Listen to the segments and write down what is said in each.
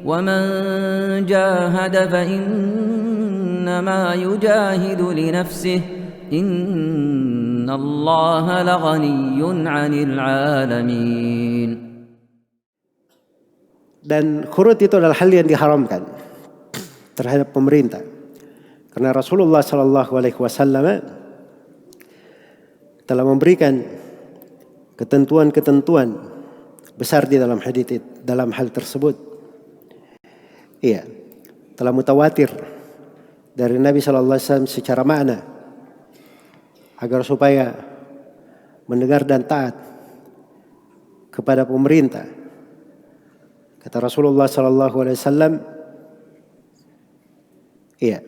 ومن جاهد فإنما يجاهد لنفسه إن الله لغني عن العالمين. Dan khurut itu adalah hal yang diharamkan terhadap pemerintah. Karena Rasulullah SAW telah memberikan ketentuan-ketentuan besar di dalam hadits dalam hal tersebut. Iya, telah mutawatir dari Nabi SAW secara makna agar supaya mendengar dan taat kepada pemerintah. Kata Rasulullah SAW, iya,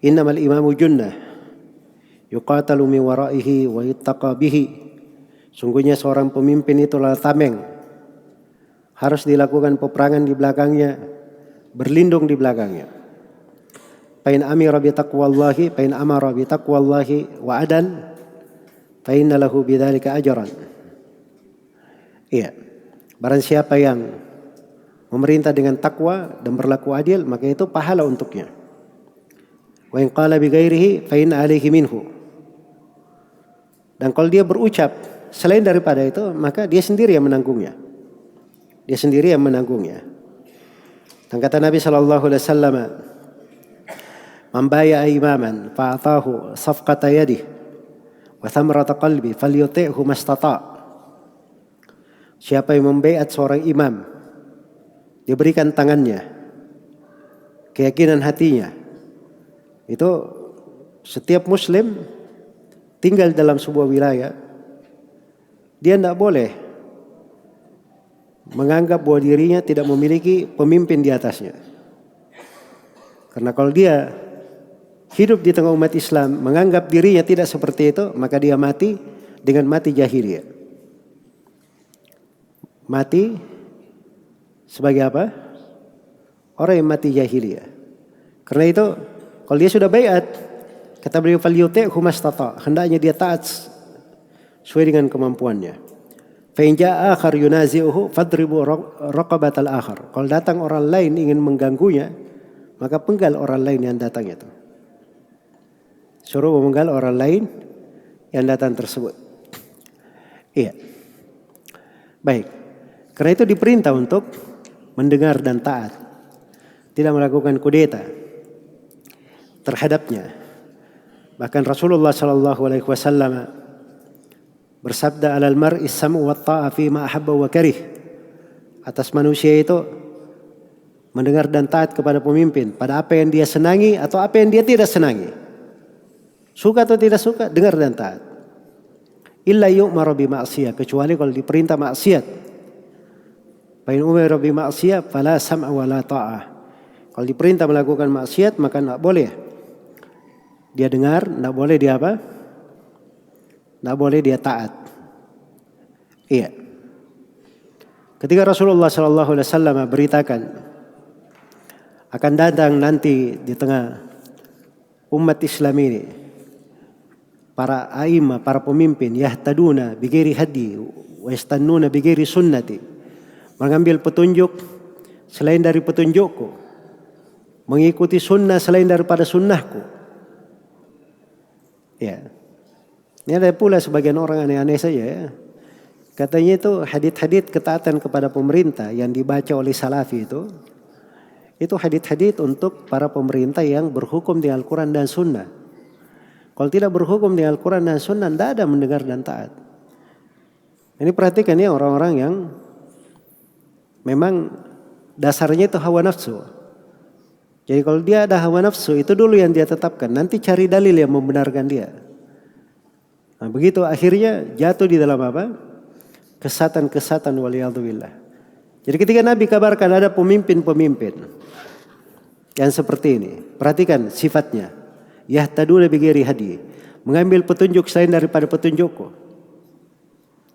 innamal imamu junnah yuqatalu min waraihi wa yuttaqa bihi. Sungguhnya seorang pemimpin itu adalah tameng, harus dilakukan peperangan di belakangnya, berlindung di belakangnya. Fa in amara bi taqwallahi fa in amara bi taqwallahi wa adan fa inna lahu bidzalika ajran. Iya. Barang siapa yang memerintah dengan takwa dan berlaku adil, maka itu pahala untuknya. Wa in qala bi ghairihi fa inna alaihi minhu. Dan kalau dia berucap selain daripada itu, maka dia sendiri yang menanggungnya. Dia sendiri yang menanggungnya. Dan kata Nabi SAW, man baya'a imaman fa'atahu safqata yadihi wa thamrata qalbi falyuti'hu mastata'. Siapa yang membaiat seorang imam, dia berikan tangannya, keyakinan hatinya. Itu setiap muslim tinggal dalam sebuah wilayah, dia tidak boleh menganggap bahwa dirinya tidak memiliki pemimpin di atasnya. Karena kalau dia hidup di tengah umat Islam menganggap dirinya tidak seperti itu, maka dia mati dengan mati jahiliyah. Mati sebagai apa? Orang yang mati jahiliyah. Karena itu kalau dia sudah baiat, kata beliau falyuti'hu mastata', hendaknya dia taat sesuai dengan kemampuannya. Fa in jaa'a akhar yunazi'uhu fadribu raqabatal akhar. Kalau datang orang lain ingin mengganggunya, maka penggal orang lain yang datang itu. Suruh memenggal orang lain yang datang tersebut. Iya. Baik. Karena itu diperintah untuk mendengar dan taat, tidak melakukan kudeta terhadapnya. Bahkan Rasulullah SAW bersabda, alal mar'i sam'u wa ta'a fi ma ahabba wa karih. Atas manusia itu mendengar dan taat kepada pemimpin pada apa yang dia senangi atau apa yang dia tidak senangi. Suka atau tidak suka, dengar dan taat. Illa yu'maru bi ma'siyah, kecuali kalau diperintah maksiat. Fa in umira bi ma'siyah fala sam'a wa la ta'ah. Kalau diperintah melakukan maksiat, maka tidak boleh dia dengar, tidak boleh dia apa? Tidak boleh dia taat. Iya. Ketika Rasulullah SAW beritakan akan datang nanti di tengah umat Islam ini para a'imah, para pemimpin, yahtaduna bighairi hadi wa yastannuna bighairi sunnati, mengambil petunjuk selain dari petunjukku, mengikuti sunnah selain daripada sunnahku. Ya. Ini ada pula sebagian orang aneh-aneh saja ya. Katanya itu hadits-hadits ketaatan kepada pemerintah yang dibaca oleh salafi itu hadits-hadits untuk para pemerintah yang berhukum dengan Al-Quran dan Sunnah. Kalau tidak berhukum dengan Al-Quran dan Sunnah, tidak ada mendengar dan taat. Ini perhatikan ya orang-orang yang memang dasarnya itu hawa nafsu. Jadi kalau dia ada hawa nafsu, itu dulu yang dia tetapkan. Nanti cari dalil yang membenarkan dia. Nah, begitu akhirnya jatuh di dalam apa? Kesatan-kesatan waliyadzubillah. Jadi ketika Nabi kabarkan ada pemimpin-pemimpin yang seperti ini, perhatikan sifatnya. Yahtaduna bighairi hadi, mengambil petunjuk selain daripada petunjukku.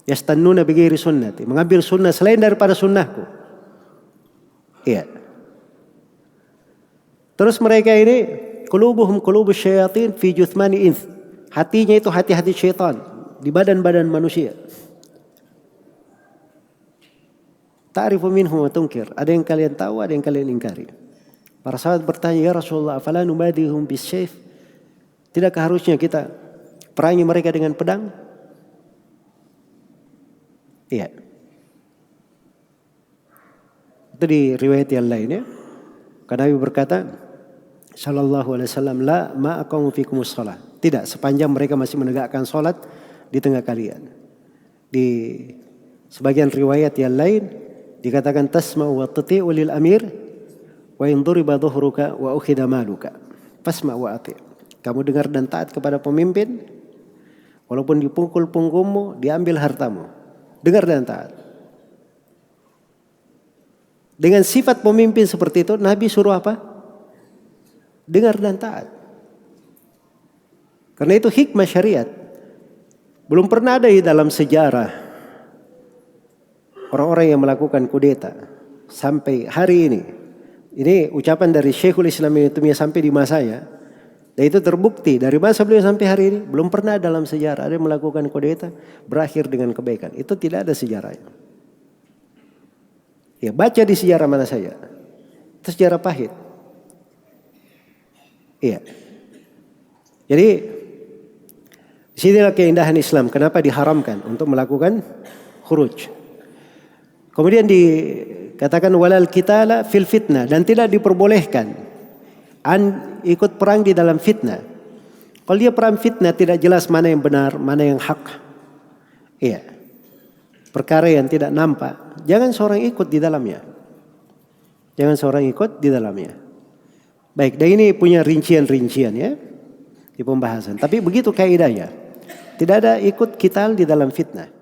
Yastannuna bighairi sunnati, mengambil sunnah selain daripada sunnahku. Iya. Terus mereka ini qulubuhum qulubus syayatin fi juthmani ins. Hatinya itu hati-hati syaitan di badan-badan manusia. Ta'rifu minhum wa tunkir. Ada yang kalian tahu, ada yang kalian ingkari. Para sahabat bertanya, ya Rasulullah, afala nubadihum bisyayf? Tidakkah harusnya kita perangi mereka dengan pedang? Iya. Itu di riwayat yang lain ya. Karena Nabi berkata, sallallahu alaihi wasallam, la ma aqamu fikumus shalah. Tidak, sepanjang mereka masih menegakkan salat di tengah kalian. Di sebagian riwayat yang lain dikatakan tasma'u wa tuti'u lil amir wa in duriba dhuhruka wa ukhida maluka. Fasma' wa ati'. Kamu dengar dan taat kepada pemimpin walaupun dipukul punggungmu, diambil hartamu. Dengar dan taat. Dengan sifat pemimpin seperti itu, Nabi suruh apa? Dengar dan taat. Karena itu hikmah syariat. Belum pernah ada di dalam sejarah orang-orang yang melakukan kudeta sampai hari ini. Ini ucapan dari Syekhul Islam Ibnu Taimiyah sampai di masanya. Dan itu terbukti dari masa beliau sampai hari ini. Belum pernah dalam sejarah ada yang melakukan kudeta berakhir dengan kebaikan. Itu tidak ada sejarahnya. Ya, baca di sejarah mana saja. Itu sejarah pahit. Iya. Jadi disinilah keindahan Islam. Kenapa diharamkan untuk melakukan khuruj. Kemudian dikatakan walal qitala fil fitnah, dan tidak diperbolehkan ikut perang di dalam fitnah. Kalau dia perang fitnah tidak jelas mana yang benar, mana yang hak. Iya. Perkara yang tidak nampak, jangan seorang ikut di dalamnya. Jangan seorang ikut di dalamnya. Baik, dan ini punya rincian-rincian ya di pembahasan. Tapi begitu kaidahnya. Tidak ada ikut qital di dalam fitnah.